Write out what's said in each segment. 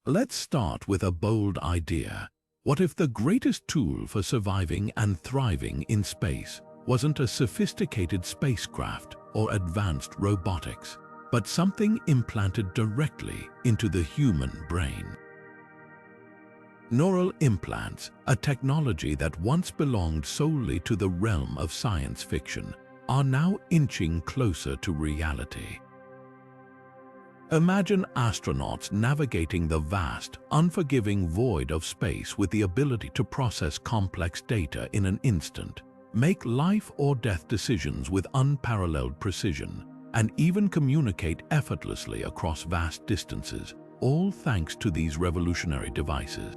Let's start with a bold idea. What if the greatest tool for surviving and thriving in space wasn't a sophisticated spacecraft or advanced robotics, but something implanted directly into the human brain? Neural implants, a technology that once belonged solely to the realm of science fiction, are now inching closer to reality. Imagine astronauts navigating the vast, unforgiving void of space with the ability to process complex data in an instant, make life or death decisions with unparalleled precision, and even communicate effortlessly across vast distances, all thanks to these revolutionary devices.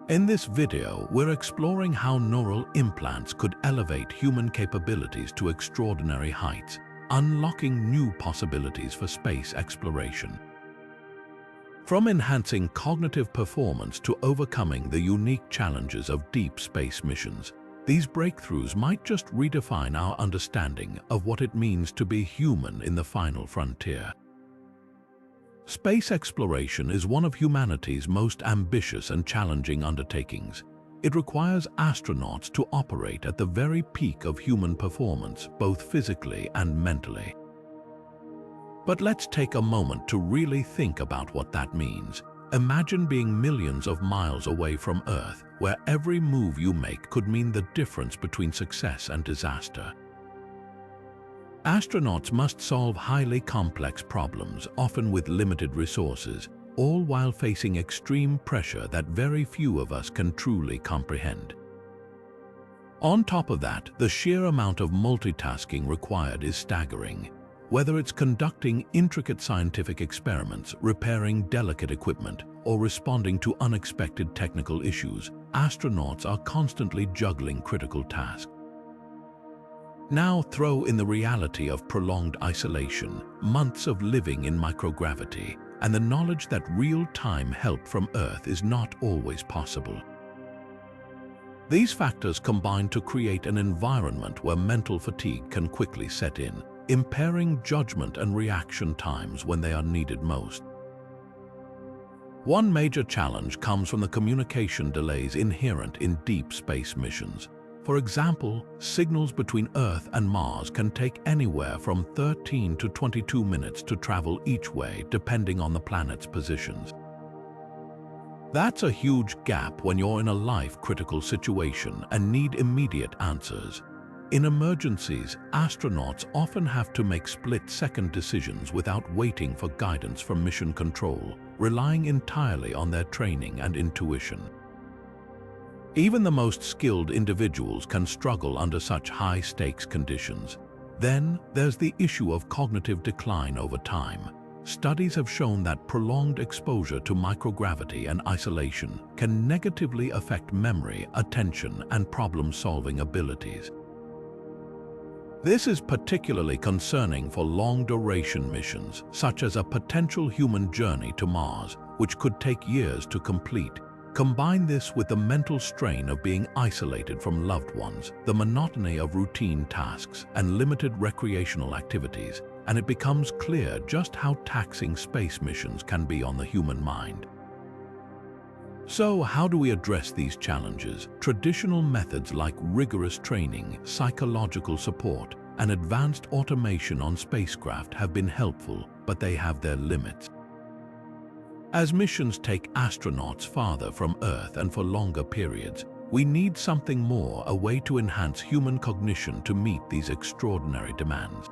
In this video, we're exploring how neural implants could elevate human capabilities to extraordinary heights, unlocking new possibilities for space exploration. From enhancing cognitive performance to overcoming the unique challenges of deep space missions, these breakthroughs might just redefine our understanding of what it means to be human in the final frontier. Space exploration is one of humanity's most ambitious and challenging undertakings. It requires astronauts to operate at the very peak of human performance, both physically and mentally. But let's take a moment to really think about what that means. Imagine being millions of miles away from Earth, where every move you make could mean the difference between success and disaster. Astronauts must solve highly complex problems, often with limited resources, all while facing extreme pressure that very few of us can truly comprehend. On top of that, the sheer amount of multitasking required is staggering. Whether it's conducting intricate scientific experiments, repairing delicate equipment, or responding to unexpected technical issues, astronauts are constantly juggling critical tasks. Now throw in the reality of prolonged isolation, months of living in microgravity, and the knowledge that real-time help from Earth is not always possible. These factors combine to create an environment where mental fatigue can quickly set in, impairing judgment and reaction times when they are needed most. One major challenge comes from the communication delays inherent in deep space missions. For example, signals between Earth and Mars can take anywhere from 13 to 22 minutes to travel each way, depending on the planet's positions. That's a huge gap when you're in a life-critical situation and need immediate answers. In emergencies, astronauts often have to make split-second decisions without waiting for guidance from mission control, relying entirely on their training and intuition. Even the most skilled individuals can struggle under such high-stakes conditions. Then, there's the issue of cognitive decline over time. Studies have shown that prolonged exposure to microgravity and isolation can negatively affect memory, attention, and problem-solving abilities. This is particularly concerning for long-duration missions, such as a potential human journey to Mars, which could take years to complete. Combine this with the mental strain of being isolated from loved ones, the monotony of routine tasks, and limited recreational activities, and it becomes clear just how taxing space missions can be on the human mind. So, how do we address these challenges? Traditional methods like rigorous training, psychological support, and advanced automation on spacecraft have been helpful, but they have their limits. As missions take astronauts farther from Earth and for longer periods, we need something more, a way to enhance human cognition to meet these extraordinary demands.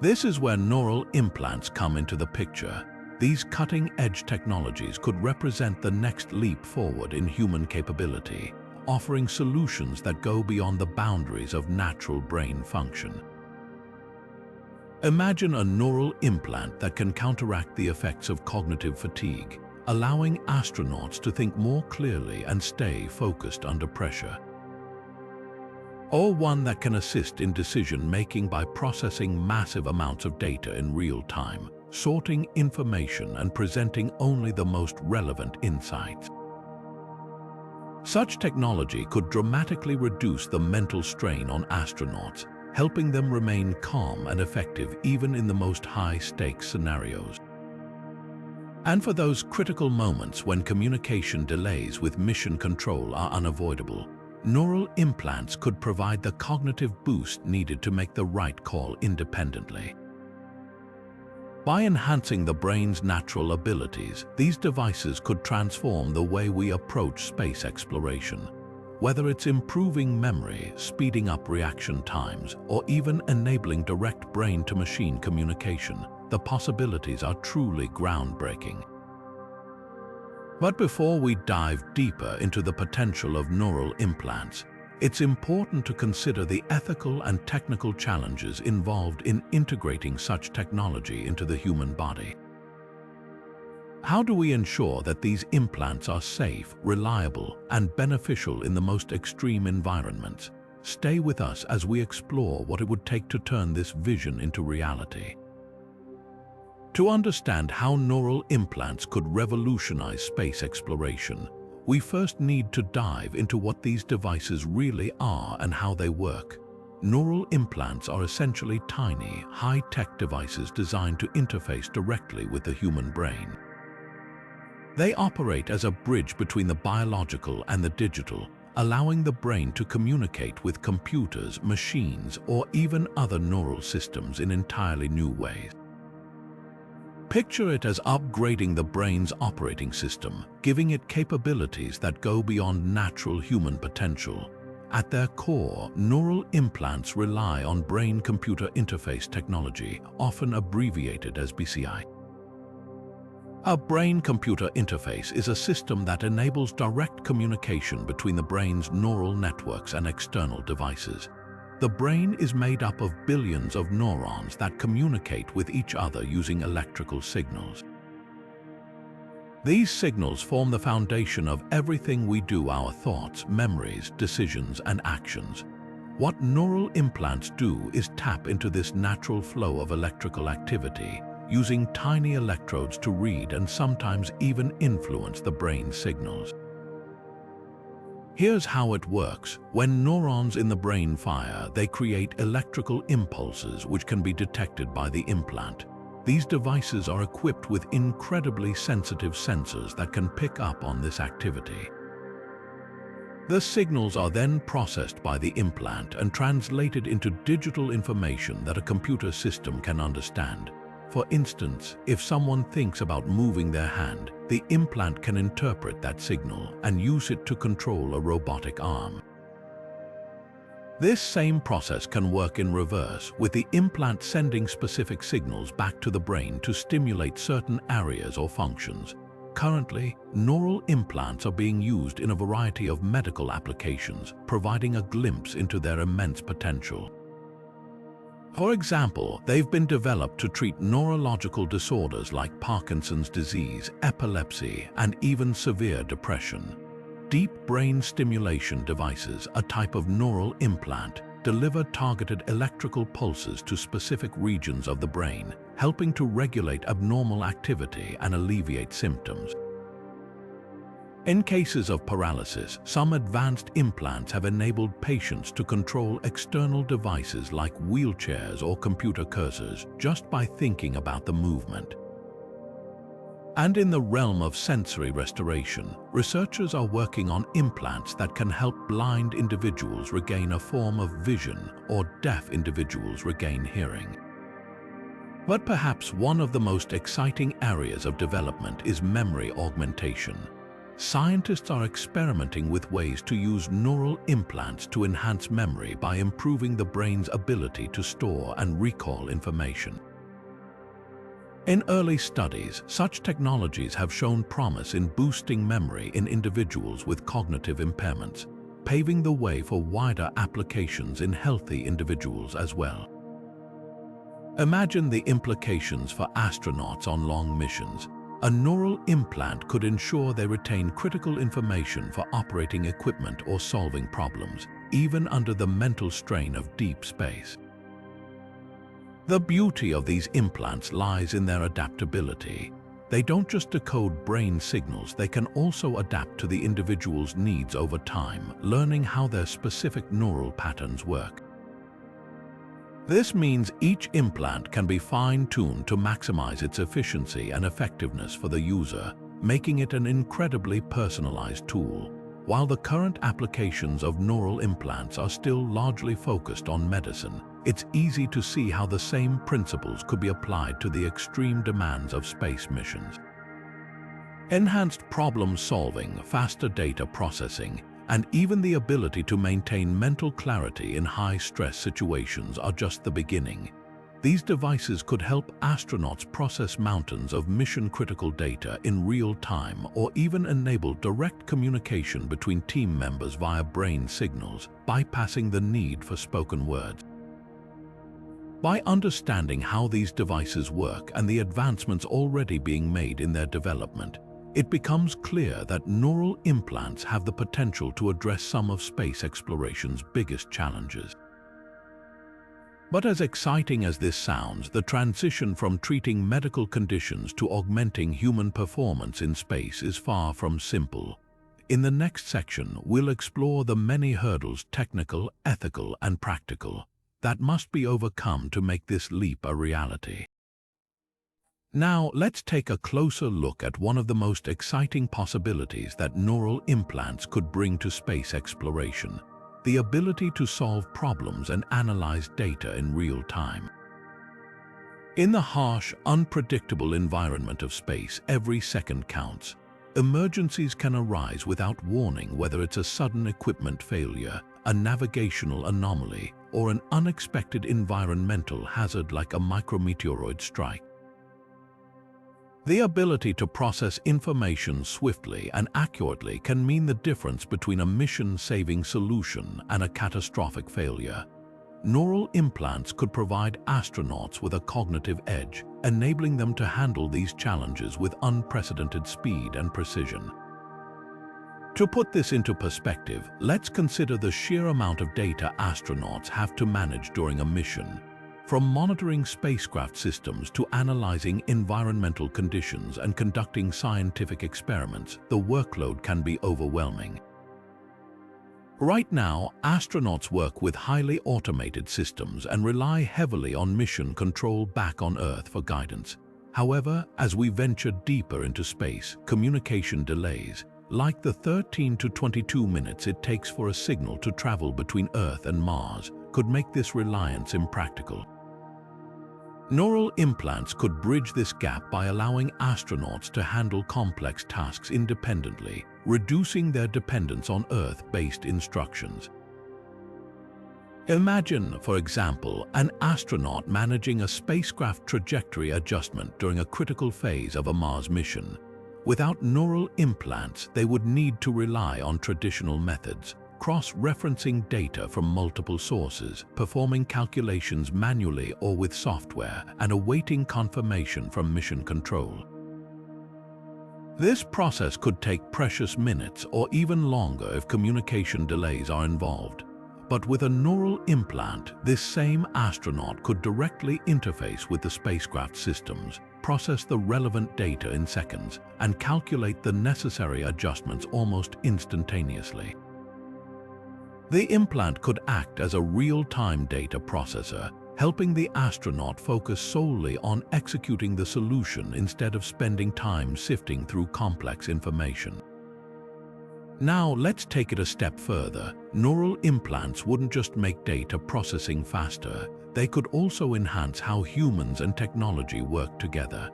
This is where neural implants come into the picture. These cutting-edge technologies could represent the next leap forward in human capability, offering solutions that go beyond the boundaries of natural brain function. Imagine a neural implant that can counteract the effects of cognitive fatigue, allowing astronauts to think more clearly and stay focused under pressure. Or one that can assist in decision-making by processing massive amounts of data in real time, sorting information and presenting only the most relevant insights. Such technology could dramatically reduce the mental strain on astronauts, helping them remain calm and effective even in the most high-stakes scenarios. And for those critical moments when communication delays with mission control are unavoidable, neural implants could provide the cognitive boost needed to make the right call independently. By enhancing the brain's natural abilities, these devices could transform the way we approach space exploration. Whether it's improving memory, speeding up reaction times, or even enabling direct brain-to-machine communication, the possibilities are truly groundbreaking. But before we dive deeper into the potential of neural implants, it's important to consider the ethical and technical challenges involved in integrating such technology into the human body. How do we ensure that these implants are safe, reliable, and beneficial in the most extreme environments? Stay with us as we explore what it would take to turn this vision into reality. To understand how neural implants could revolutionize space exploration, we first need to dive into what these devices really are and how they work. Neural implants are essentially tiny, high-tech devices designed to interface directly with the human brain. They operate as a bridge between the biological and the digital, allowing the brain to communicate with computers, machines, or even other neural systems in entirely new ways. Picture it as upgrading the brain's operating system, giving it capabilities that go beyond natural human potential. At their core, neural implants rely on brain-computer interface technology, often abbreviated as BCI. A brain-computer interface is a system that enables direct communication between the brain's neural networks and external devices. The brain is made up of billions of neurons that communicate with each other using electrical signals. These signals form the foundation of everything we do: our thoughts, memories, decisions, and actions. What neural implants do is tap into this natural flow of electrical activity, using tiny electrodes to read and sometimes even influence the brain's signals. Here's how it works. When neurons in the brain fire, they create electrical impulses which can be detected by the implant. These devices are equipped with incredibly sensitive sensors that can pick up on this activity. The signals are then processed by the implant and translated into digital information that a computer system can understand. For instance, if someone thinks about moving their hand, the implant can interpret that signal and use it to control a robotic arm. This same process can work in reverse, with the implant sending specific signals back to the brain to stimulate certain areas or functions. Currently, neural implants are being used in a variety of medical applications, providing a glimpse into their immense potential. For example, they've been developed to treat neurological disorders like Parkinson's disease, epilepsy, and even severe depression. Deep brain stimulation devices, a type of neural implant, deliver targeted electrical pulses to specific regions of the brain, helping to regulate abnormal activity and alleviate symptoms. In cases of paralysis, some advanced implants have enabled patients to control external devices like wheelchairs or computer cursors just by thinking about the movement. And in the realm of sensory restoration, researchers are working on implants that can help blind individuals regain a form of vision or deaf individuals regain hearing. But perhaps one of the most exciting areas of development is memory augmentation. Scientists are experimenting with ways to use neural implants to enhance memory by improving the brain's ability to store and recall information. In early studies, such technologies have shown promise in boosting memory in individuals with cognitive impairments, paving the way for wider applications in healthy individuals as well. Imagine the implications for astronauts on long missions. A neural implant could ensure they retain critical information for operating equipment or solving problems, even under the mental strain of deep space. The beauty of these implants lies in their adaptability. They don't just decode brain signals, they can also adapt to the individual's needs over time, learning how their specific neural patterns work. This means each implant can be fine-tuned to maximize its efficiency and effectiveness for the user, making it an incredibly personalized tool. While the current applications of neural implants are still largely focused on medicine, it's easy to see how the same principles could be applied to the extreme demands of space missions. Enhanced problem-solving, faster data processing, and even the ability to maintain mental clarity in high-stress situations are just the beginning. These devices could help astronauts process mountains of mission-critical data in real time, or even enable direct communication between team members via brain signals, bypassing the need for spoken words. By understanding how these devices work and the advancements already being made in their development, it becomes clear that neural implants have the potential to address some of space exploration's biggest challenges. But as exciting as this sounds, the transition from treating medical conditions to augmenting human performance in space is far from simple. In the next section, we'll explore the many hurdles, technical, ethical, and practical, that must be overcome to make this leap a reality. Now, let's take a closer look at one of the most exciting possibilities that neural implants could bring to space exploration: the ability to solve problems and analyze data in real time. In the harsh, unpredictable environment of space, every second counts. Emergencies can arise without warning, whether it's a sudden equipment failure, a navigational anomaly, or an unexpected environmental hazard like a micrometeoroid strike. The ability to process information swiftly and accurately can mean the difference between a mission-saving solution and a catastrophic failure. Neural implants could provide astronauts with a cognitive edge, enabling them to handle these challenges with unprecedented speed and precision. To put this into perspective, let's consider the sheer amount of data astronauts have to manage during a mission. From monitoring spacecraft systems to analyzing environmental conditions and conducting scientific experiments, the workload can be overwhelming. Right now, astronauts work with highly automated systems and rely heavily on mission control back on Earth for guidance. However, as we venture deeper into space, communication delays, like the 13 to 22 minutes it takes for a signal to travel between Earth and Mars, could make this reliance impractical. Neural implants could bridge this gap by allowing astronauts to handle complex tasks independently, reducing their dependence on Earth-based instructions. Imagine, for example, an astronaut managing a spacecraft trajectory adjustment during a critical phase of a Mars mission. Without neural implants, they would need to rely on traditional methods, cross-referencing data from multiple sources, performing calculations manually or with software, and awaiting confirmation from mission control. This process could take precious minutes or even longer if communication delays are involved. But with a neural implant, this same astronaut could directly interface with the spacecraft systems, process the relevant data in seconds, and calculate the necessary adjustments almost instantaneously. The implant could act as a real-time data processor, helping the astronaut focus solely on executing the solution instead of spending time sifting through complex information. Now, let's take it a step further. Neural implants wouldn't just make data processing faster, they could also enhance how humans and technology work together.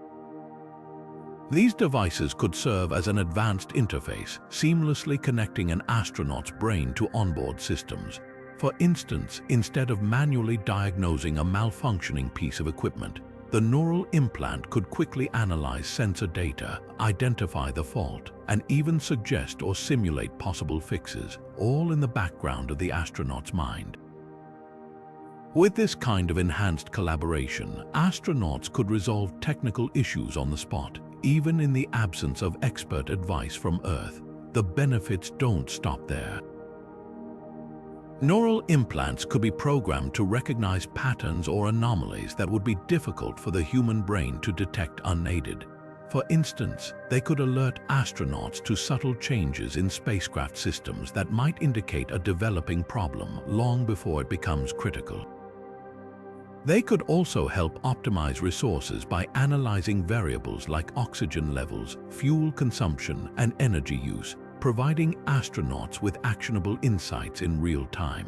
These devices could serve as an advanced interface, seamlessly connecting an astronaut's brain to onboard systems. For instance, instead of manually diagnosing a malfunctioning piece of equipment, the neural implant could quickly analyze sensor data, identify the fault, and even suggest or simulate possible fixes, all in the background of the astronaut's mind. With this kind of enhanced collaboration, astronauts could resolve technical issues on the spot, even in the absence of expert advice from Earth. The benefits don't stop there. Neural implants could be programmed to recognize patterns or anomalies that would be difficult for the human brain to detect unaided. For instance, they could alert astronauts to subtle changes in spacecraft systems that might indicate a developing problem long before it becomes critical. They could also help optimize resources by analyzing variables like oxygen levels, fuel consumption, and energy use, providing astronauts with actionable insights in real time.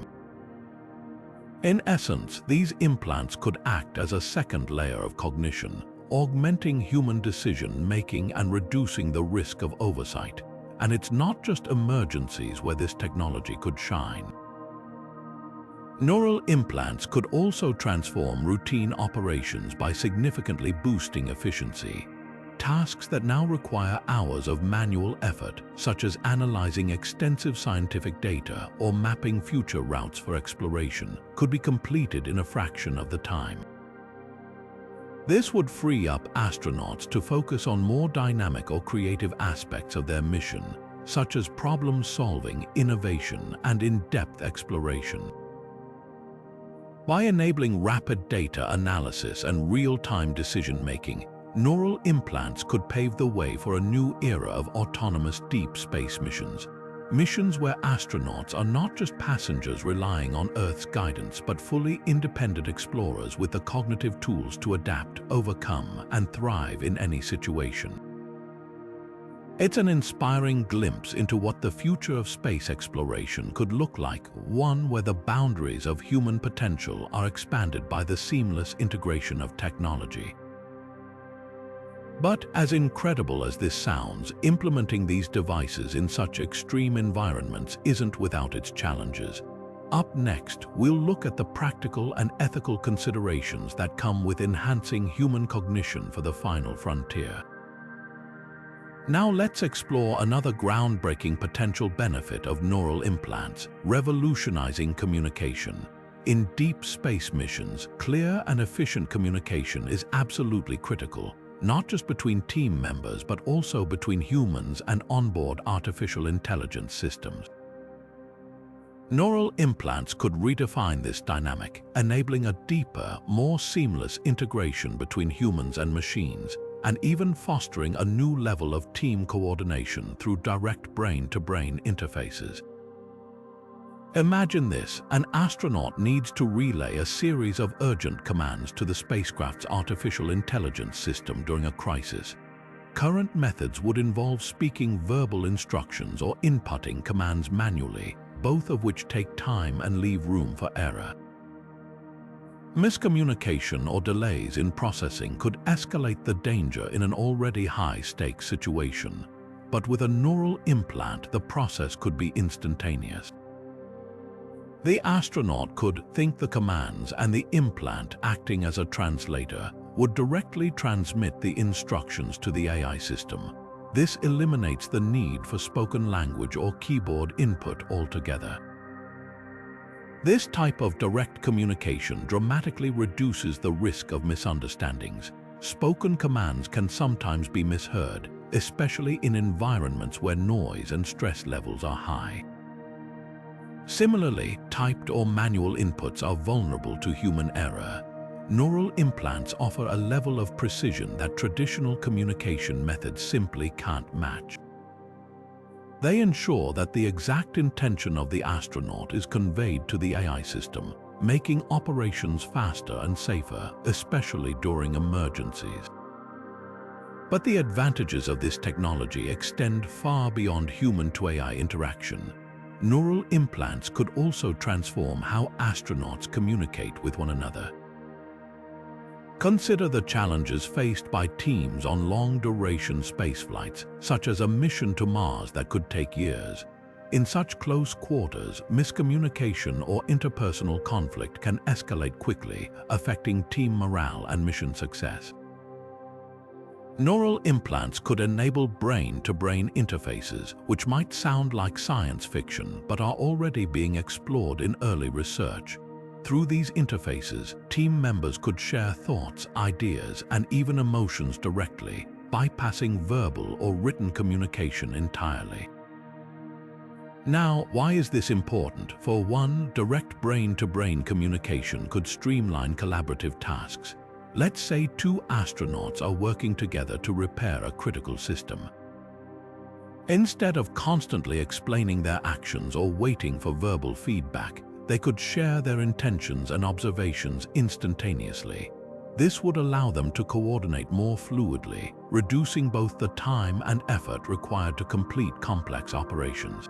In essence, these implants could act as a second layer of cognition, augmenting human decision-making and reducing the risk of oversight. And it's not just emergencies where this technology could shine. Neural implants could also transform routine operations by significantly boosting efficiency. Tasks that now require hours of manual effort, such as analyzing extensive scientific data or mapping future routes for exploration, could be completed in a fraction of the time. This would free up astronauts to focus on more dynamic or creative aspects of their mission, such as problem-solving, innovation, and in-depth exploration. By enabling rapid data analysis and real-time decision-making, neural implants could pave the way for a new era of autonomous deep space missions. Missions where astronauts are not just passengers relying on Earth's guidance, but fully independent explorers with the cognitive tools to adapt, overcome, and thrive in any situation. It's an inspiring glimpse into what the future of space exploration could look like, one where the boundaries of human potential are expanded by the seamless integration of technology. But as incredible as this sounds, implementing these devices in such extreme environments isn't without its challenges. Up next, we'll look at the practical and ethical considerations that come with enhancing human cognition for the final frontier. Now let's explore another groundbreaking potential benefit of neural implants: revolutionizing communication. In deep space missions, clear and efficient communication is absolutely critical, not just between team members, but also between humans and onboard artificial intelligence systems. Neural implants could redefine this dynamic, enabling a deeper, more seamless integration between humans and machines, and even fostering a new level of team coordination through direct brain-to-brain interfaces. Imagine this: an astronaut needs to relay a series of urgent commands to the spacecraft's artificial intelligence system during a crisis. Current methods would involve speaking verbal instructions or inputting commands manually, both of which take time and leave room for error. Miscommunication or delays in processing could escalate the danger in an already high-stakes situation. But with a neural implant, the process could be instantaneous. The astronaut could think the commands, and the implant, acting as a translator, would directly transmit the instructions to the AI system. This eliminates the need for spoken language or keyboard input altogether. This type of direct communication dramatically reduces the risk of misunderstandings. Spoken commands can sometimes be misheard, especially in environments where noise and stress levels are high. Similarly, typed or manual inputs are vulnerable to human error. Neural implants offer a level of precision that traditional communication methods simply can't match. They ensure that the exact intention of the astronaut is conveyed to the AI system, making operations faster and safer, especially during emergencies. But the advantages of this technology extend far beyond human-to-AI interaction. Neural implants could also transform how astronauts communicate with one another. Consider the challenges faced by teams on long-duration spaceflights, such as a mission to Mars that could take years. In such close quarters, miscommunication or interpersonal conflict can escalate quickly, affecting team morale and mission success. Neural implants could enable brain-to-brain interfaces, which might sound like science fiction but are already being explored in early research. Through these interfaces, team members could share thoughts, ideas, and even emotions directly, bypassing verbal or written communication entirely. Now, why is this important? For one, direct brain-to-brain communication could streamline collaborative tasks. Let's say two astronauts are working together to repair a critical system. Instead of constantly explaining their actions or waiting for verbal feedback, they could share their intentions and observations instantaneously. This would allow them to coordinate more fluidly, reducing both the time and effort required to complete complex operations.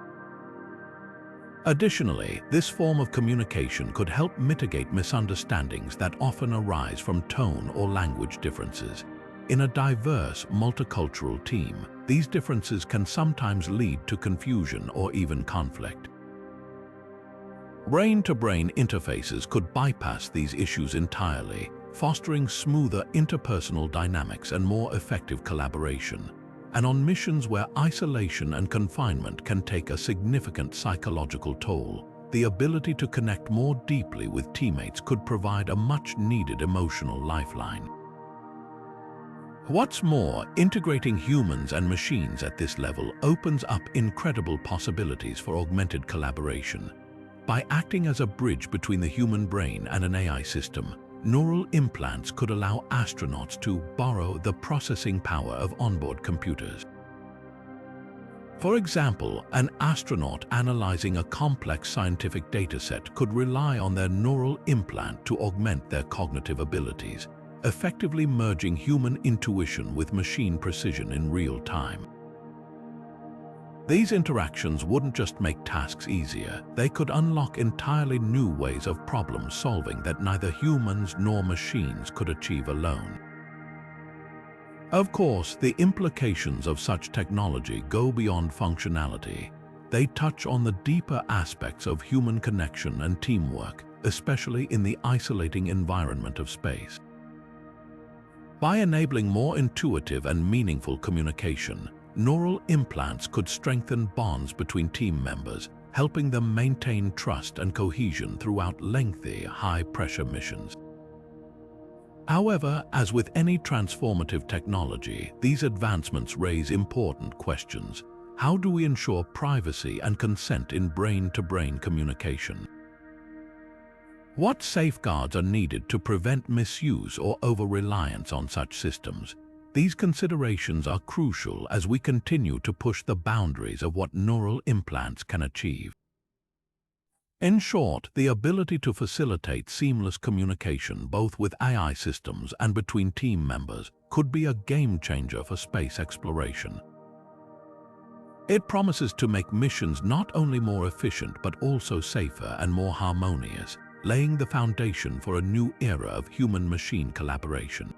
Additionally, this form of communication could help mitigate misunderstandings that often arise from tone or language differences. In a diverse, multicultural team, these differences can sometimes lead to confusion or even conflict. Brain-to-brain interfaces could bypass these issues entirely, fostering smoother interpersonal dynamics and more effective collaboration. And on missions where isolation and confinement can take a significant psychological toll, the ability to connect more deeply with teammates could provide a much-needed emotional lifeline. What's more, integrating humans and machines at this level opens up incredible possibilities for augmented collaboration. By acting as a bridge between the human brain and an AI system, neural implants could allow astronauts to borrow the processing power of onboard computers. For example, an astronaut analyzing a complex scientific dataset could rely on their neural implant to augment their cognitive abilities, effectively merging human intuition with machine precision in real time. These interactions wouldn't just make tasks easier, they could unlock entirely new ways of problem solving that neither humans nor machines could achieve alone. Of course, the implications of such technology go beyond functionality. They touch on the deeper aspects of human connection and teamwork, especially in the isolating environment of space. By enabling more intuitive and meaningful communication, neural implants could strengthen bonds between team members, helping them maintain trust and cohesion throughout lengthy, high-pressure missions. However, as with any transformative technology, these advancements raise important questions. How do we ensure privacy and consent in brain-to-brain communication? What safeguards are needed to prevent misuse or over-reliance on such systems? These considerations are crucial as we continue to push the boundaries of what neural implants can achieve. In short, the ability to facilitate seamless communication both with AI systems and between team members could be a game-changer for space exploration. It promises to make missions not only more efficient but also safer and more harmonious, laying the foundation for a new era of human-machine collaboration.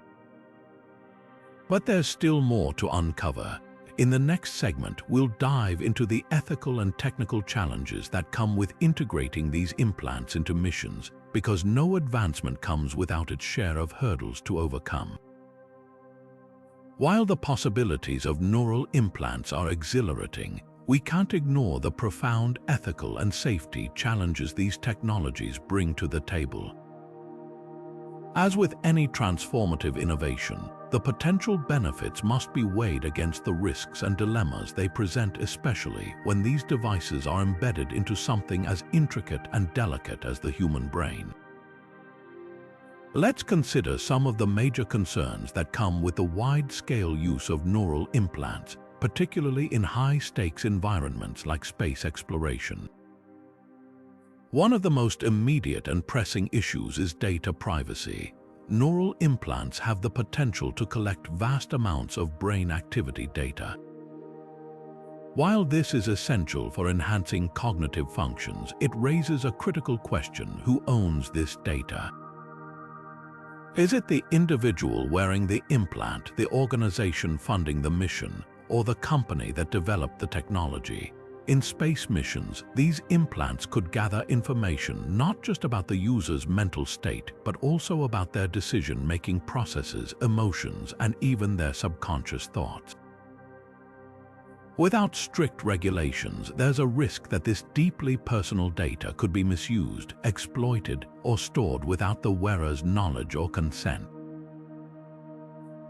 But there's still more to uncover. In the next segment, we'll dive into the ethical and technical challenges that come with integrating these implants into missions, because no advancement comes without its share of hurdles to overcome. While the possibilities of neural implants are exhilarating, we can't ignore the profound ethical and safety challenges these technologies bring to the table. As with any transformative innovation, the potential benefits must be weighed against the risks and dilemmas they present, especially when these devices are embedded into something as intricate and delicate as the human brain. Let's consider some of the major concerns that come with the wide-scale use of neural implants, particularly in high-stakes environments like space exploration. One of the most immediate and pressing issues is data privacy. Neural implants have the potential to collect vast amounts of brain activity data. While this is essential for enhancing cognitive functions, it raises a critical question: who owns this data? Is it the individual wearing the implant, the organization funding the mission, or the company that developed the technology? In space missions, these implants could gather information not just about the user's mental state, but also about their decision-making processes, emotions, and even their subconscious thoughts. Without strict regulations, there's a risk that this deeply personal data could be misused, exploited, or stored without the wearer's knowledge or consent.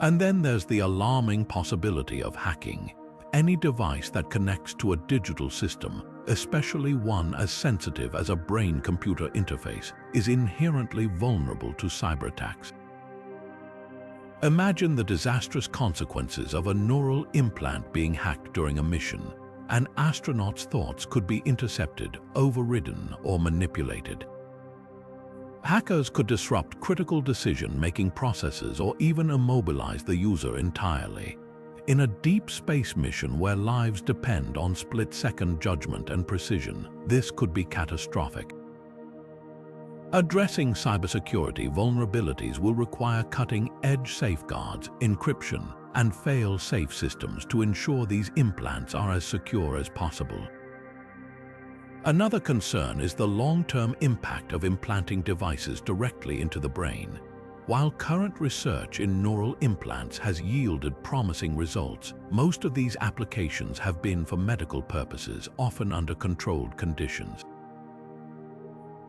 And then there's the alarming possibility of hacking. Any device that connects to a digital system, especially one as sensitive as a brain-computer interface, is inherently vulnerable to cyberattacks. Imagine the disastrous consequences of a neural implant being hacked during a mission. and astronauts' thoughts could be intercepted, overridden, or manipulated. Hackers could disrupt critical decision-making processes or even immobilize the user entirely. In a deep space mission where lives depend on split-second judgment and precision, this could be catastrophic. Addressing cybersecurity vulnerabilities will require cutting-edge safeguards, encryption, and fail-safe systems to ensure these implants are as secure as possible. Another concern is the long-term impact of implanting devices directly into the brain. While current research in neural implants has yielded promising results, most of these applications have been for medical purposes, often under controlled conditions.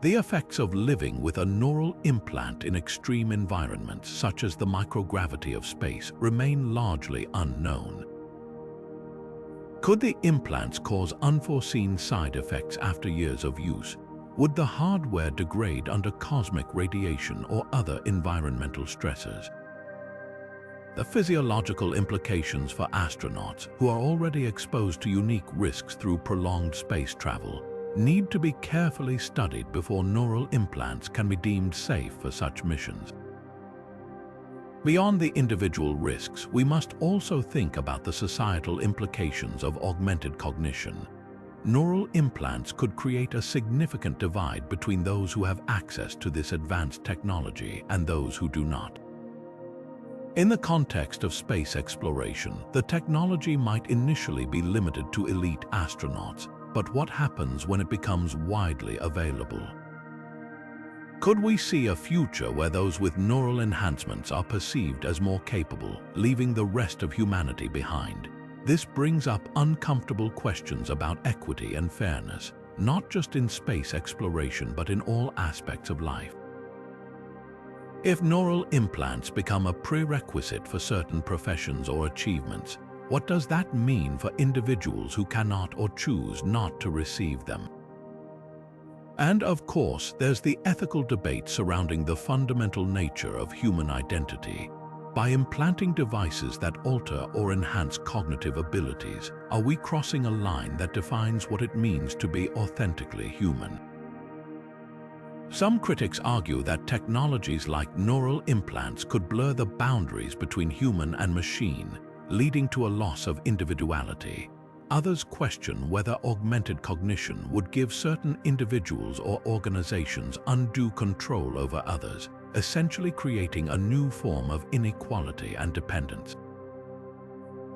The effects of living with a neural implant in extreme environments, such as the microgravity of space, remain largely unknown. Could the implants cause unforeseen side effects after years of use? Would the hardware degrade under cosmic radiation or other environmental stressors? The physiological implications for astronauts, who are already exposed to unique risks through prolonged space travel, need to be carefully studied before neural implants can be deemed safe for such missions. Beyond the individual risks, we must also think about the societal implications of augmented cognition. Neural implants could create a significant divide between those who have access to this advanced technology and those who do not. In the context of space exploration, the technology might initially be limited to elite astronauts, but what happens when it becomes widely available? Could we see a future where those with neural enhancements are perceived as more capable, leaving the rest of humanity behind? This brings up uncomfortable questions about equity and fairness, not just in space exploration but in all aspects of life. If neural implants become a prerequisite for certain professions or achievements, what does that mean for individuals who cannot or choose not to receive them? And of course, there's the ethical debate surrounding the fundamental nature of human identity. By implanting devices that alter or enhance cognitive abilities, are we crossing a line that defines what it means to be authentically human? Some critics argue that technologies like neural implants could blur the boundaries between human and machine, leading to a loss of individuality. Others question whether augmented cognition would give certain individuals or organizations undue control over others, essentially creating a new form of inequality and dependence.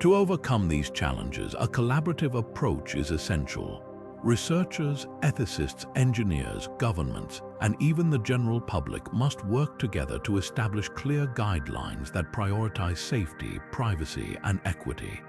To overcome these challenges, a collaborative approach is essential. Researchers, ethicists, engineers, governments, and even the general public must work together to establish clear guidelines that prioritize safety, privacy, and equity.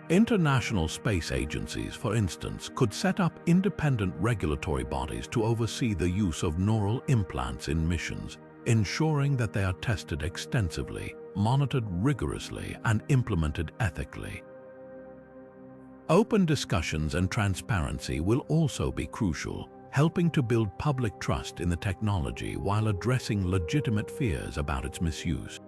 International space agencies, for instance, could set up independent regulatory bodies to oversee the use of neural implants in missions, ensuring that they are tested extensively, monitored rigorously, and implemented ethically. Open discussions and transparency will also be crucial, helping to build public trust in the technology while addressing legitimate fears about its misuse.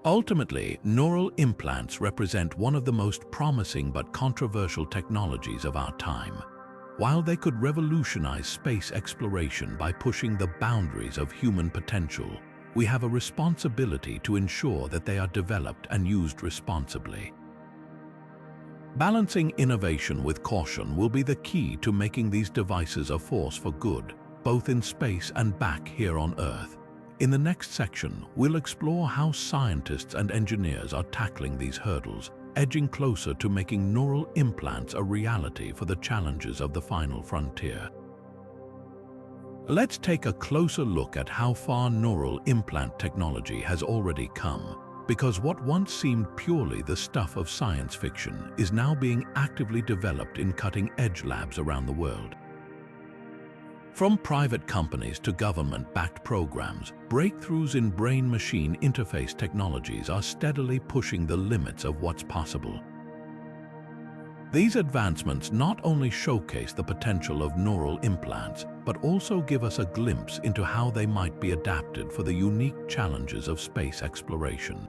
Ultimately, neural implants represent one of the most promising but controversial technologies of our time. While they could revolutionize space exploration by pushing the boundaries of human potential, we have a responsibility to ensure that they are developed and used responsibly. Balancing innovation with caution will be the key to making these devices a force for good, both in space and back here on Earth. In the next section, we'll explore how scientists and engineers are tackling these hurdles, edging closer to making neural implants a reality for the challenges of the final frontier. Let's take a closer look at how far neural implant technology has already come, because what once seemed purely the stuff of science fiction is now being actively developed in cutting-edge labs around the world. From private companies to government-backed programs, breakthroughs in brain-machine interface technologies are steadily pushing the limits of what's possible. These advancements not only showcase the potential of neural implants, but also give us a glimpse into how they might be adapted for the unique challenges of space exploration.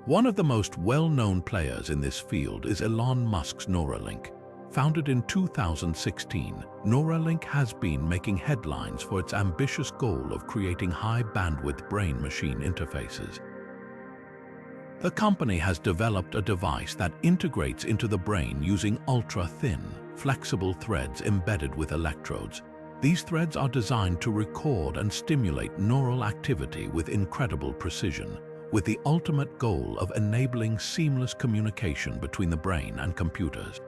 One of the most well-known players in this field is Elon Musk's Neuralink. Founded in 2016, Neuralink has been making headlines for its ambitious goal of creating high-bandwidth brain-machine interfaces. The company has developed a device that integrates into the brain using ultra-thin, flexible threads embedded with electrodes. These threads are designed to record and stimulate neural activity with incredible precision, with the ultimate goal of enabling seamless communication between the brain and computers.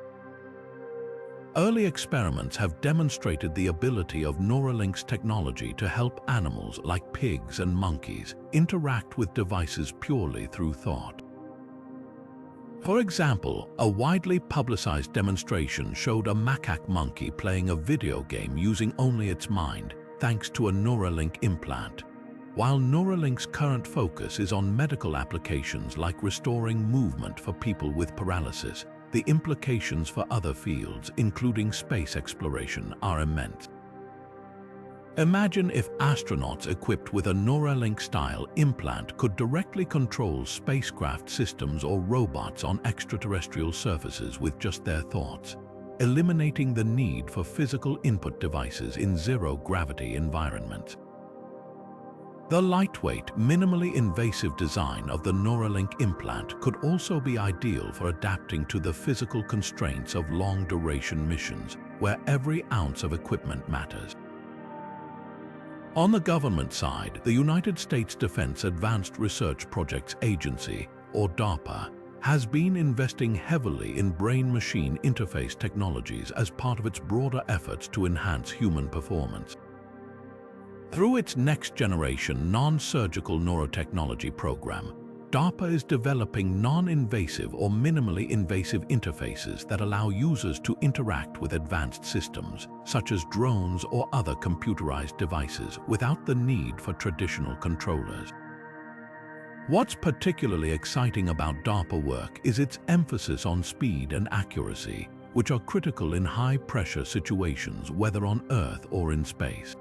Early experiments have demonstrated the ability of Neuralink's technology to help animals like pigs and monkeys interact with devices purely through thought. For example, a widely publicized demonstration showed a macaque monkey playing a video game using only its mind, thanks to a Neuralink implant. While Neuralink's current focus is on medical applications like restoring movement for people with paralysis, the implications for other fields, including space exploration, are immense. Imagine if astronauts equipped with a Neuralink-style implant could directly control spacecraft systems or robots on extraterrestrial surfaces with just their thoughts, eliminating the need for physical input devices in zero-gravity environments. The lightweight, minimally invasive design of the Neuralink implant could also be ideal for adapting to the physical constraints of long-duration missions, where every ounce of equipment matters. On the government side, the United States Defense Advanced Research Projects Agency, or DARPA, has been investing heavily in brain-machine interface technologies as part of its broader efforts to enhance human performance. Through its next-generation non-surgical neurotechnology program, DARPA is developing non-invasive or minimally invasive interfaces that allow users to interact with advanced systems, such as drones or other computerized devices, without the need for traditional controllers. What's particularly exciting about DARPA work is its emphasis on speed and accuracy, which are critical in high-pressure situations, whether on Earth or in space.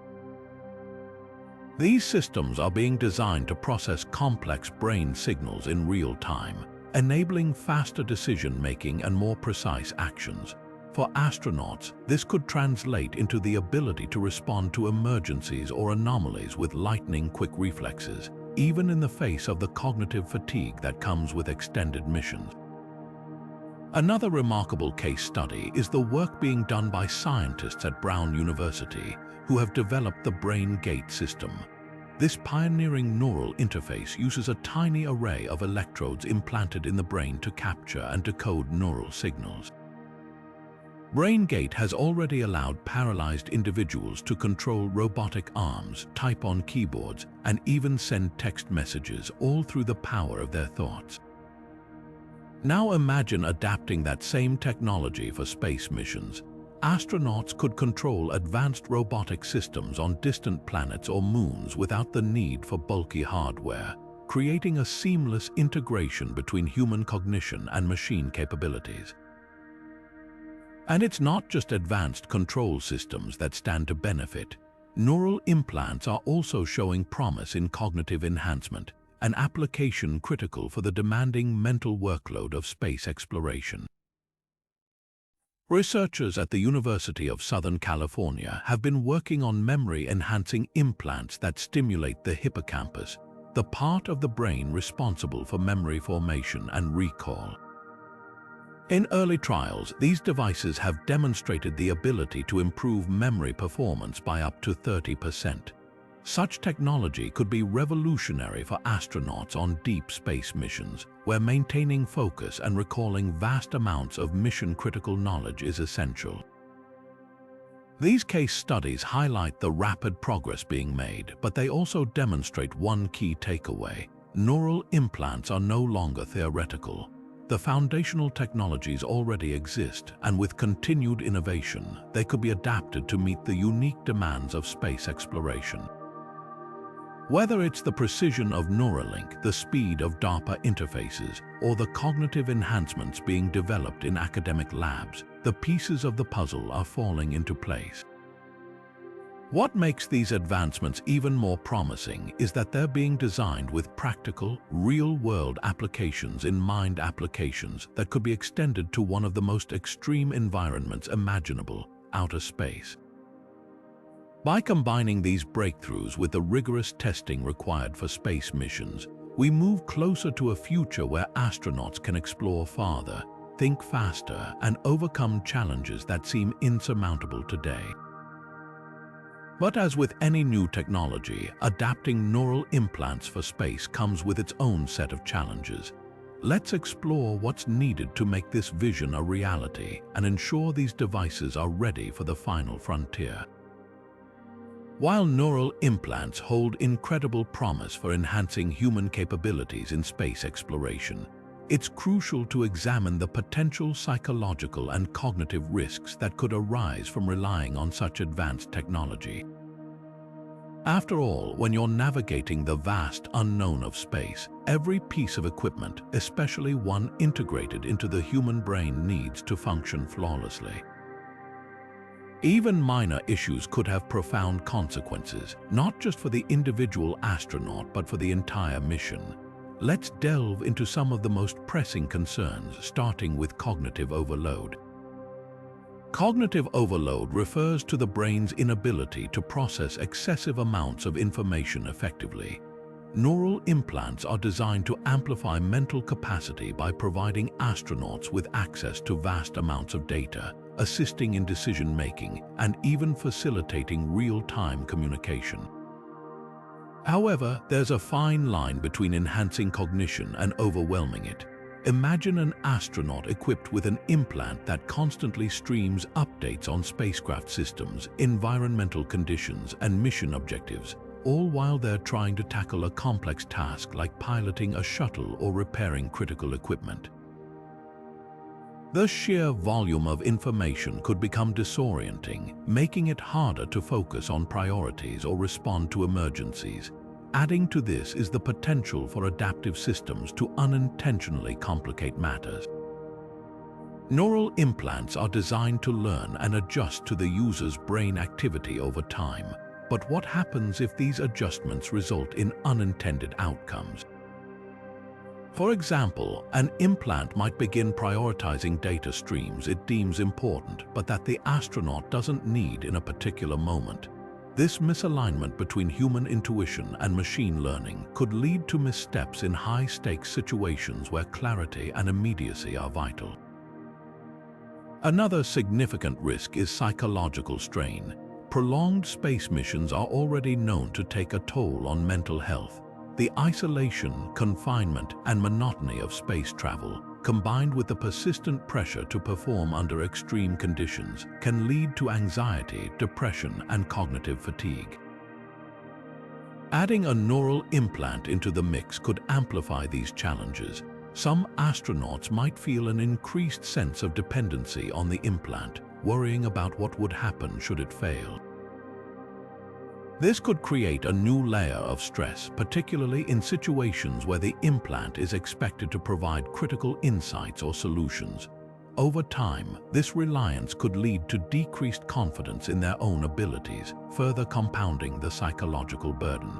These systems are being designed to process complex brain signals in real time, enabling faster decision-making and more precise actions. For astronauts, this could translate into the ability to respond to emergencies or anomalies with lightning-quick reflexes, even in the face of the cognitive fatigue that comes with extended missions. Another remarkable case study is the work being done by scientists at Brown University who have developed the brain gate system. This pioneering neural interface uses a tiny array of electrodes implanted in the brain to capture and decode neural signals. BrainGate has already allowed paralyzed individuals to control robotic arms, type on keyboards, and even send text messages, all through the power of their thoughts. Now imagine adapting that same technology for space missions. Astronauts could control advanced robotic systems on distant planets or moons without the need for bulky hardware, creating a seamless integration between human cognition and machine capabilities. And it's not just advanced control systems that stand to benefit. Neural implants are also showing promise in cognitive enhancement, an application critical for the demanding mental workload of space exploration. Researchers at the University of Southern California have been working on memory-enhancing implants that stimulate the hippocampus, the part of the brain responsible for memory formation and recall. In early trials, these devices have demonstrated the ability to improve memory performance by up to 30%. Such technology could be revolutionary for astronauts on deep space missions, where maintaining focus and recalling vast amounts of mission-critical knowledge is essential. These case studies highlight the rapid progress being made, but they also demonstrate one key takeaway: neural implants are no longer theoretical. The foundational technologies already exist, and with continued innovation, they could be adapted to meet the unique demands of space exploration. Whether it's the precision of Neuralink, the speed of DARPA interfaces, or the cognitive enhancements being developed in academic labs, the pieces of the puzzle are falling into place. What makes these advancements even more promising is that they're being designed with practical, real-world applications in mind, applications that could be extended to one of the most extreme environments imaginable, outer space. By combining these breakthroughs with the rigorous testing required for space missions, we move closer to a future where astronauts can explore farther, think faster, and overcome challenges that seem insurmountable today. But as with any new technology, adapting neural implants for space comes with its own set of challenges. Let's explore what's needed to make this vision a reality and ensure these devices are ready for the final frontier. While neural implants hold incredible promise for enhancing human capabilities in space exploration, it's crucial to examine the potential psychological and cognitive risks that could arise from relying on such advanced technology. After all, when you're navigating the vast unknown of space, every piece of equipment, especially one integrated into the human brain, needs to function flawlessly. Even minor issues could have profound consequences, not just for the individual astronaut but for the entire mission. Let's delve into some of the most pressing concerns, starting with cognitive overload. Cognitive overload refers to the brain's inability to process excessive amounts of information effectively. Neural implants are designed to amplify mental capacity by providing astronauts with access to vast amounts of data, assisting in decision-making, and even facilitating real-time communication. However, there's a fine line between enhancing cognition and overwhelming it. Imagine an astronaut equipped with an implant that constantly streams updates on spacecraft systems, environmental conditions, and mission objectives, all while they're trying to tackle a complex task like piloting a shuttle or repairing critical equipment. The sheer volume of information could become disorienting, making it harder to focus on priorities or respond to emergencies. Adding to this is the potential for adaptive systems to unintentionally complicate matters. Neural implants are designed to learn and adjust to the user's brain activity over time. But what happens if these adjustments result in unintended outcomes? For example, an implant might begin prioritizing data streams it deems important but that the astronaut doesn't need in a particular moment. This misalignment between human intuition and machine learning could lead to missteps in high-stakes situations where clarity and immediacy are vital. Another significant risk is psychological strain. Prolonged space missions are already known to take a toll on mental health. The isolation, confinement, and monotony of space travel, combined with the persistent pressure to perform under extreme conditions, can lead to anxiety, depression, and cognitive fatigue. Adding a neural implant into the mix could amplify these challenges. Some astronauts might feel an increased sense of dependency on the implant, worrying about what would happen should it fail. This could create a new layer of stress, particularly in situations where the implant is expected to provide critical insights or solutions. Over time, this reliance could lead to decreased confidence in their own abilities, further compounding the psychological burden.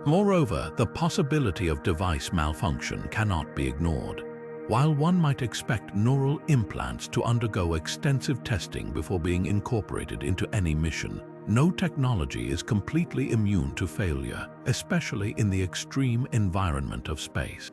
Moreover, the possibility of device malfunction cannot be ignored. While one might expect neural implants to undergo extensive testing before being incorporated into any mission, no technology is completely immune to failure, especially in the extreme environment of space.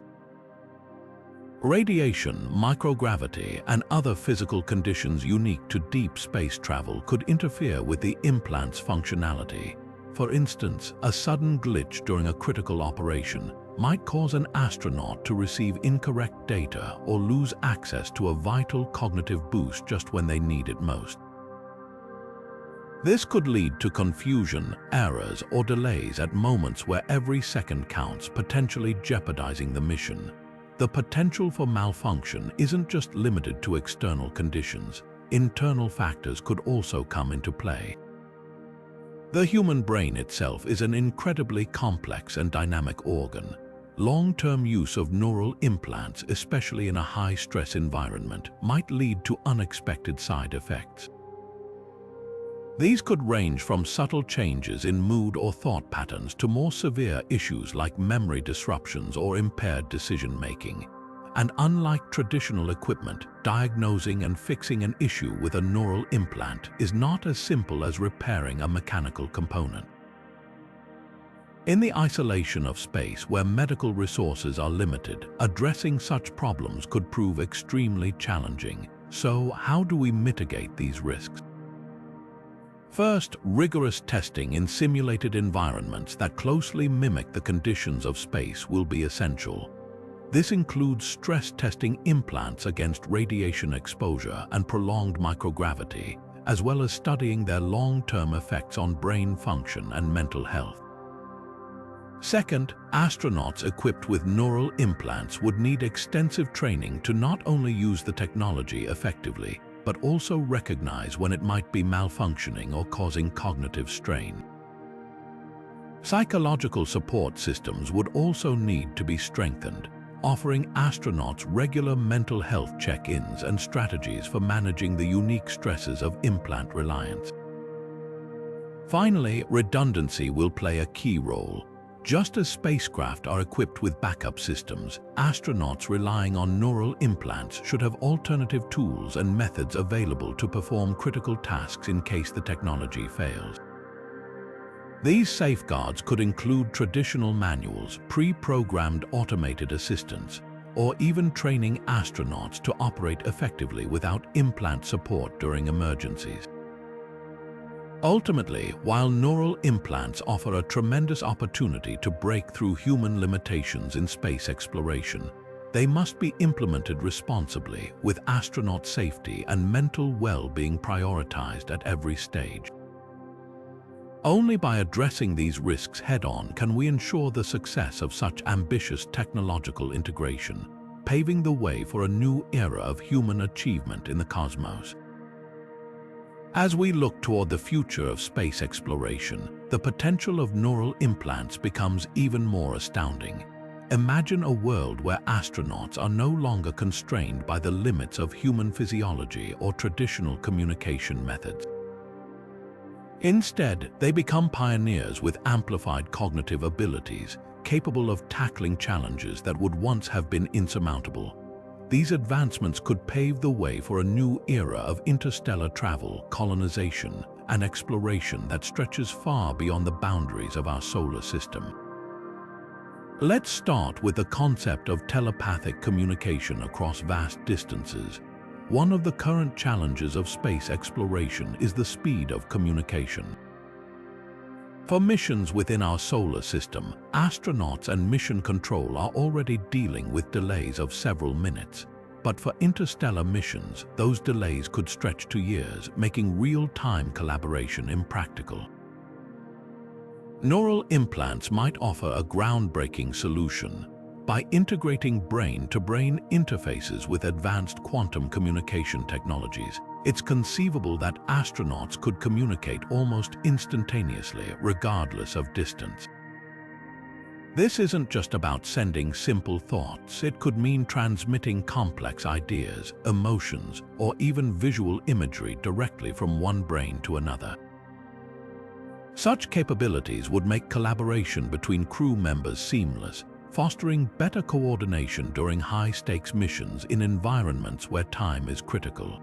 Radiation, microgravity, and other physical conditions unique to deep space travel could interfere with the implant's functionality. For instance, a sudden glitch during a critical operation might cause an astronaut to receive incorrect data or lose access to a vital cognitive boost just when they need it most. This could lead to confusion, errors, or delays at moments where every second counts, potentially jeopardizing the mission. The potential for malfunction isn't just limited to external conditions. Internal factors could also come into play. The human brain itself is an incredibly complex and dynamic organ. Long-term use of neural implants, especially in a high-stress environment, might lead to unexpected side effects. These could range from subtle changes in mood or thought patterns to more severe issues like memory disruptions or impaired decision-making. And unlike traditional equipment, diagnosing and fixing an issue with a neural implant is not as simple as repairing a mechanical component. In the isolation of space where medical resources are limited, addressing such problems could prove extremely challenging. So, how do we mitigate these risks? First, rigorous testing in simulated environments that closely mimic the conditions of space will be essential. This includes stress testing implants against radiation exposure and prolonged microgravity, as well as studying their long-term effects on brain function and mental health. Second, astronauts equipped with neural implants would need extensive training to not only use the technology effectively, but also recognize when it might be malfunctioning or causing cognitive strain. Psychological support systems would also need to be strengthened, offering astronauts regular mental health check-ins and strategies for managing the unique stresses of implant reliance. Finally, redundancy will play a key role. Just as spacecraft are equipped with backup systems, astronauts relying on neural implants should have alternative tools and methods available to perform critical tasks in case the technology fails. These safeguards could include traditional manuals, pre-programmed automated assistants, or even training astronauts to operate effectively without implant support during emergencies. Ultimately, while neural implants offer a tremendous opportunity to break through human limitations in space exploration, they must be implemented responsibly, with astronaut safety and mental well-being prioritized at every stage. Only by addressing these risks head-on can we ensure the success of such ambitious technological integration, paving the way for a new era of human achievement in the cosmos. As we look toward the future of space exploration, the potential of neural implants becomes even more astounding. Imagine a world where astronauts are no longer constrained by the limits of human physiology or traditional communication methods. Instead, they become pioneers with amplified cognitive abilities, capable of tackling challenges that would once have been insurmountable. These advancements could pave the way for a new era of interstellar travel, colonization, and exploration that stretches far beyond the boundaries of our solar system. Let's start with the concept of telepathic communication across vast distances. One of the current challenges of space exploration is the speed of communication. For missions within our solar system, astronauts and mission control are already dealing with delays of several minutes. But for interstellar missions, those delays could stretch to years, making real-time collaboration impractical. Neural implants might offer a groundbreaking solution. By integrating brain-to-brain interfaces with advanced quantum communication technologies, it's conceivable that astronauts could communicate almost instantaneously, regardless of distance. This isn't just about sending simple thoughts. It could mean transmitting complex ideas, emotions, or even visual imagery directly from one brain to another. Such capabilities would make collaboration between crew members seamless, fostering better coordination during high-stakes missions in environments where time is critical.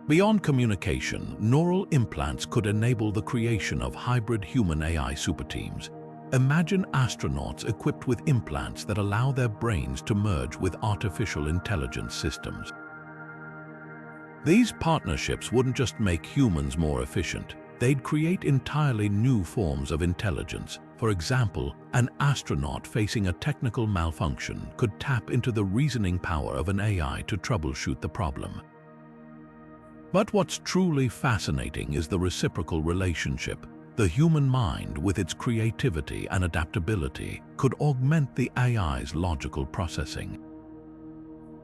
Beyond communication, neural implants could enable the creation of hybrid human-AI superteams. Imagine astronauts equipped with implants that allow their brains to merge with artificial intelligence systems. These partnerships wouldn't just make humans more efficient, they'd create entirely new forms of intelligence. For example, an astronaut facing a technical malfunction could tap into the reasoning power of an AI to troubleshoot the problem. But what's truly fascinating is the reciprocal relationship. The human mind, with its creativity and adaptability, could augment the AI's logical processing.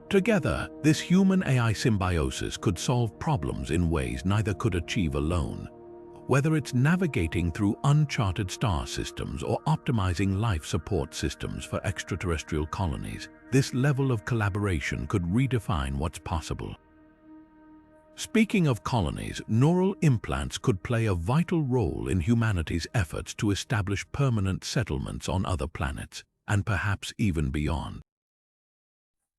Together, this human-AI symbiosis could solve problems in ways neither could achieve alone. Whether it's navigating through uncharted star systems or optimizing life support systems for extraterrestrial colonies, this level of collaboration could redefine what's possible. Speaking of colonies, neural implants could play a vital role in humanity's efforts to establish permanent settlements on other planets, and perhaps even beyond.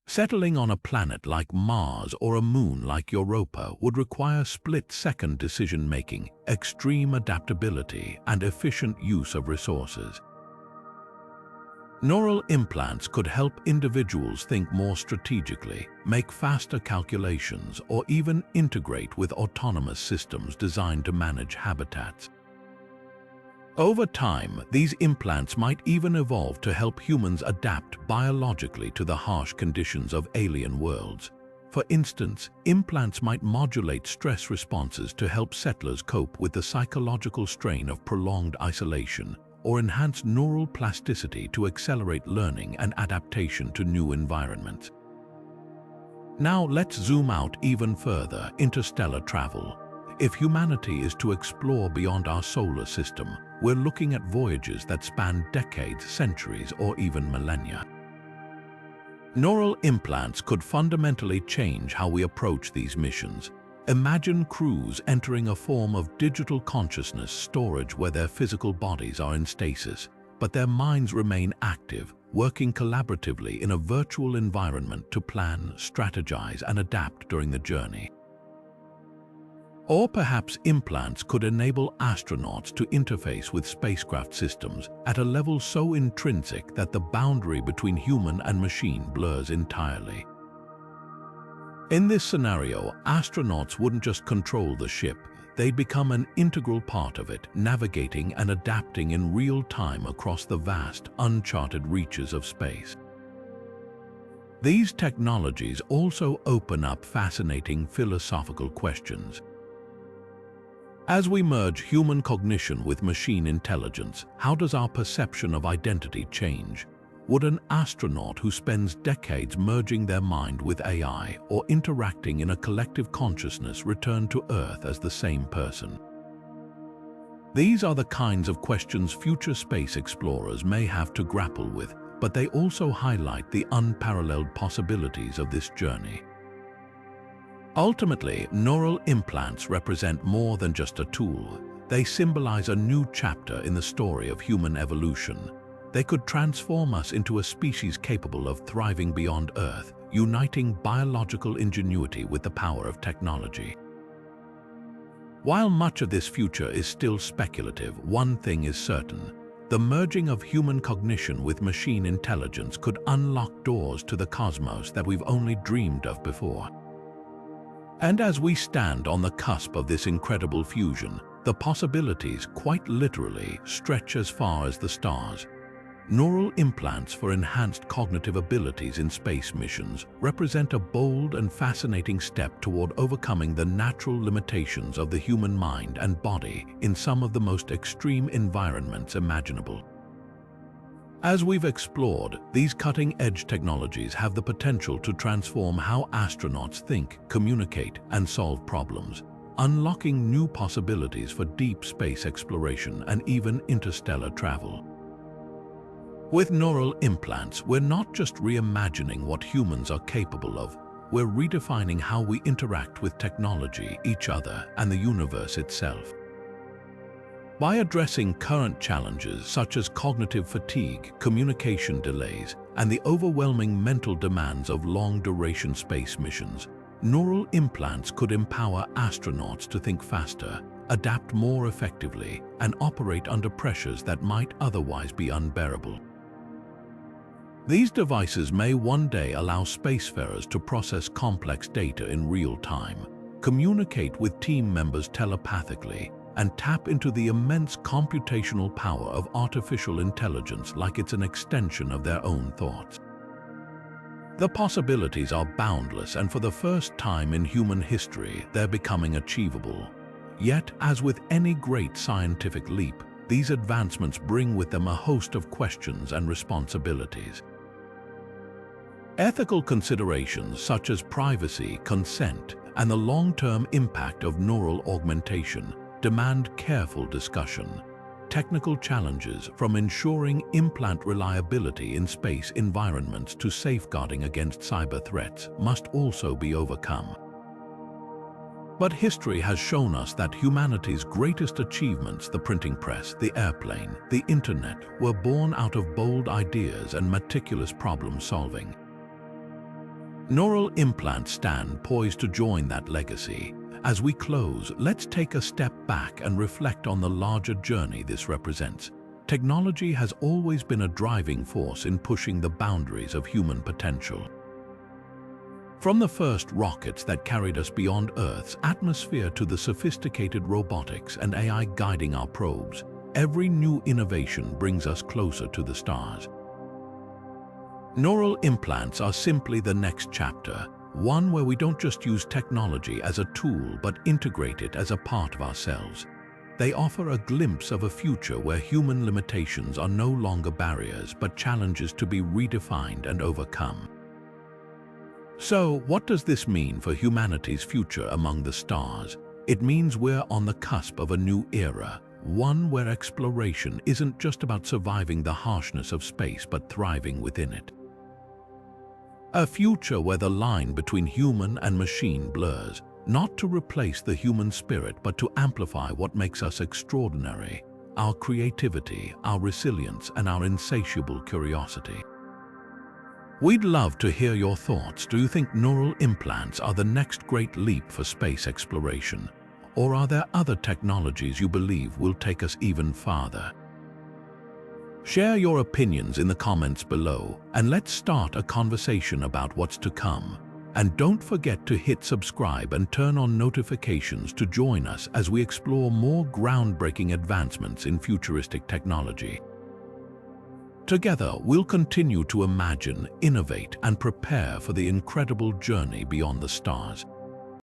Settling on a planet like Mars or a moon like Europa would require split-second decision-making, extreme adaptability, and efficient use of resources. Neural implants could help individuals think more strategically, make faster calculations, or even integrate with autonomous systems designed to manage habitats. Over time, these implants might even evolve to help humans adapt biologically to the harsh conditions of alien worlds. For instance, implants might modulate stress responses to help settlers cope with the psychological strain of prolonged isolation, or enhance neural plasticity to accelerate learning and adaptation to new environments. Now let's zoom out even further: interstellar travel. If humanity is to explore beyond our solar system, we're looking at voyages that span decades, centuries, or even millennia. Neural implants could fundamentally change how we approach these missions. Imagine crews entering a form of digital consciousness storage where their physical bodies are in stasis, but their minds remain active, working collaboratively in a virtual environment to plan, strategize, and adapt during the journey. Or perhaps implants could enable astronauts to interface with spacecraft systems at a level so intrinsic that the boundary between human and machine blurs entirely. In this scenario, astronauts wouldn't just control the ship, they'd become an integral part of it, navigating and adapting in real time across the vast, uncharted reaches of space. These technologies also open up fascinating philosophical questions. As we merge human cognition with machine intelligence, how does our perception of identity change? Would an astronaut who spends decades merging their mind with AI or interacting in a collective consciousness return to Earth as the same person? These are the kinds of questions future space explorers may have to grapple with, but they also highlight the unparalleled possibilities of this journey. Ultimately, neural implants represent more than just a tool. They symbolize a new chapter in the story of human evolution. They could transform us into a species capable of thriving beyond Earth, uniting biological ingenuity with the power of technology. While much of this future is still speculative, one thing is certain: the merging of human cognition with machine intelligence could unlock doors to the cosmos that we've only dreamed of before. And as we stand on the cusp of this incredible fusion, the possibilities, quite literally, stretch as far as the stars. Neural implants for enhanced cognitive abilities in space missions represent a bold and fascinating step toward overcoming the natural limitations of the human mind and body in some of the most extreme environments imaginable. As we've explored, these cutting-edge technologies have the potential to transform how astronauts think, communicate, and solve problems, unlocking new possibilities for deep space exploration and even interstellar travel. With neural implants, we're not just reimagining what humans are capable of, we're redefining how we interact with technology, each other, and the universe itself. By addressing current challenges such as cognitive fatigue, communication delays, and the overwhelming mental demands of long-duration space missions, neural implants could empower astronauts to think faster, adapt more effectively, and operate under pressures that might otherwise be unbearable. These devices may one day allow spacefarers to process complex data in real time, communicate with team members telepathically, and tap into the immense computational power of artificial intelligence like it's an extension of their own thoughts. The possibilities are boundless, and for the first time in human history, they're becoming achievable. Yet, as with any great scientific leap, these advancements bring with them a host of questions and responsibilities. Ethical considerations such as privacy, consent, and the long-term impact of neural augmentation demand careful discussion. Technical challenges, from ensuring implant reliability in space environments to safeguarding against cyber threats, must also be overcome. But history has shown us that humanity's greatest achievements, the printing press, the airplane, the internet, were born out of bold ideas and meticulous problem solving. Neural implants stand poised to join that legacy. As we close, let's take a step back and reflect on the larger journey this represents. Technology has always been a driving force in pushing the boundaries of human potential. From the first rockets that carried us beyond Earth's atmosphere to the sophisticated robotics and AI guiding our probes, every new innovation brings us closer to the stars. Neural implants are simply the next chapter, one where we don't just use technology as a tool but integrate it as a part of ourselves. They offer a glimpse of a future where human limitations are no longer barriers but challenges to be redefined and overcome. So, what does this mean for humanity's future among the stars? It means we're on the cusp of a new era, one where exploration isn't just about surviving the harshness of space but thriving within it. A future where the line between human and machine blurs, not to replace the human spirit but to amplify what makes us extraordinary, our creativity, our resilience, and our insatiable curiosity. We'd love to hear your thoughts. Do you think neural implants are the next great leap for space exploration? Or are there other technologies you believe will take us even farther? Share your opinions in the comments below, and let's start a conversation about what's to come. And don't forget to hit subscribe and turn on notifications to join us as we explore more groundbreaking advancements in futuristic technology. Together, we'll continue to imagine, innovate, and prepare for the incredible journey beyond the stars.